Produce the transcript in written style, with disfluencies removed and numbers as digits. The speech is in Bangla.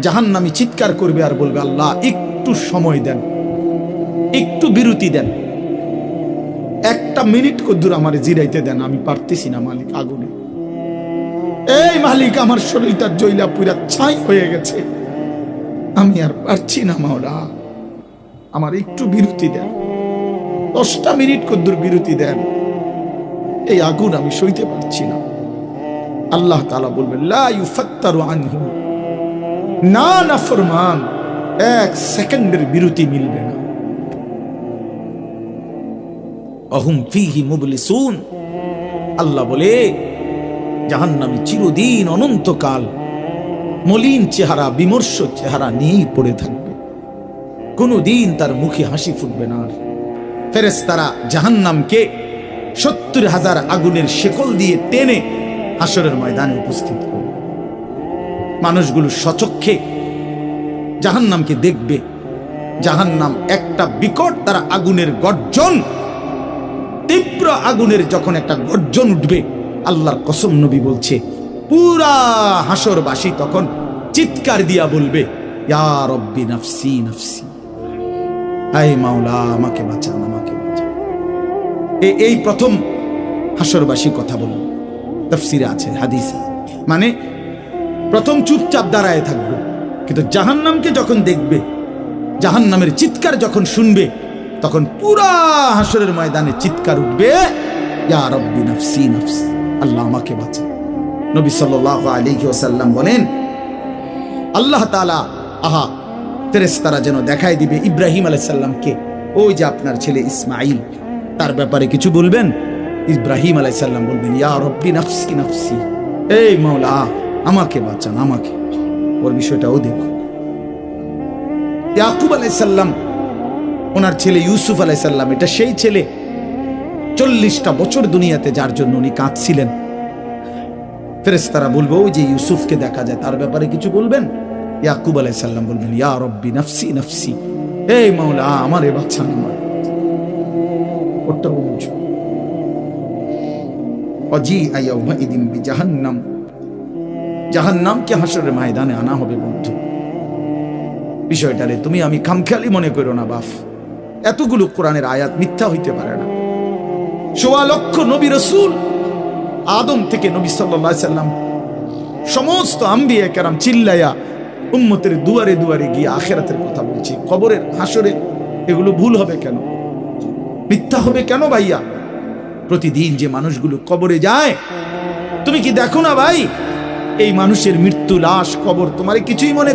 জাহান্নামী চিৎকার করবে আর বলবে, আল্লাহ একটু সময় দেন, একটু বিরতি দেন, একটা মিনিট কদ্দুর আমার জিরাইতে দেন, আমি পারতেছি না মালিক আগুনে। এই মালিক, আমার শরীরটা জ্বলা পুরা ছাই হয়ে গেছে, আমি আর পারছি না মাওলা, আমার একটু বিরতি দেন, 10টা মিনিট কদ্দুর বিরতি দেন, এই আগুন আমি সইতে পারছি না। আল্লাহ তাআলা বলবেন, লা ইউফাত্তারু আনহু, না নাফরমান, 1 সেকেন্ডের বিরতি মিলবে না। অহুম ফীহি মুবলিসুন, আল্লাহ বলে জাহান্নামী চিরদিন অনন্তকাল মলিন চেহারা, বিমর্ষ চেহারা নিয়েই পড়ে থাকবে, কোনদিন তার মুখে হাসি ফুটবে না। ফেরেশতারা জাহান্নামকে 70,000 আগুনের শেকল দিয়ে টেনে হাসরের ময়দানে উপস্থিত করবে। মানুষগুলো সচক্ষে জাহান্নামকে দেখবে। জাহান্নাম একটা বিকট তারা আগুনের গর্জন, তীব্র আগুনের যখন একটা গর্জন উঠবে, আল্লাহর কসম নবী বলছে, পুরা হাসরবাসী তখন চিৎকার দিয়া বলবে, ইয়া রব্বি নাফসি নাফসি, আয় মাওলা আমাকে বাঁচান, আমাকে বাঁচান। এই প্রথম হাসরবাসী কথা বলবে, তাফসিরে আছে, হাদিসে, মানে প্রথম চুপচাপ দাঁড়ায় থাকবে, কিন্তু জাহান্নামকে যখন দেখবে, জাহান্নামের চিৎকার যখন শুনবে, তখন পুরা হাসরের ময়দানে চিৎকার উঠবে, ইয়া রব্বি নাফসি নাফসি, আল্লাহ আমাকে বাঁচান। নবী সাল্লাল্লাহু আলাইহি ওয়াসাল্লাম বলেন, আল্লাহ তাআলা ফেরেশতারা যেন দেখায় দিবে ইব্রাহিম আলাইহিস সালামকে, ওই যে আপনার ছেলে ইসমাঈল, তার ব্যাপারে কিছু বলবেন। ইব্রাহিম আলাইহিস সালাম বলবেন, ইয়া রব্বি নাফসি নাফসি, এই মাওলা আমাকে বাঁচান, আমাকে। ওর বিষয়টাও দেখো। ইয়াকুব আলাইহিস সালাম, ওনার ছেলে ইউসুফ আলাইহিস সালাম, এটা সেই ছেলে 40টা বছর দুনিয়াতে যার জন্য উনি কাঁদছিলেন। ফেরেশতারা বলবো, ওই যে ইউসুফকে দেখা যায়, তার ব্যাপারে কিছু বলবেন। ইয়াকুব আলাইহিস সালাম বলবেন, ইয়া রব্বি নাফসি নাফসি, এই মাওলা আমারে বাঁচান, আমার। ওটা বুঝো। অজি আয়াউমা ইদিন বিজাহান্নাম, জাহান্নামকে হাসরের ময়দানে আনা হবে বন্ধু। বিষয়টারে তুমি আমি খামখেয়ালি মনে করো না বাপ, এতগুলো কোরআনের আয়াত মিথ্যা হইতে পারে না। 1.25 লক্ষ নবী রাসূল, আদম থেকে নবী সাল্লাল্লাহু আলাইহি সাল্লাম, সমস্ত আম্বিয়া কেরাম চিল্লায়া উম্মতের দুয়ারে দুয়ারে গিয়ে আখিরাতের কথা বলছে, কবরের হাসরে। এগুলো ভুল হবে কেন, মিথ্যা হবে কেন ভাইয়া? প্রতিদিন যে মানুষগুলো কবরে যায়, তুমি কি দেখো না ভাই, এই মানুষের মৃত্যু, লাশ, কবর তোমার কিছুই মনে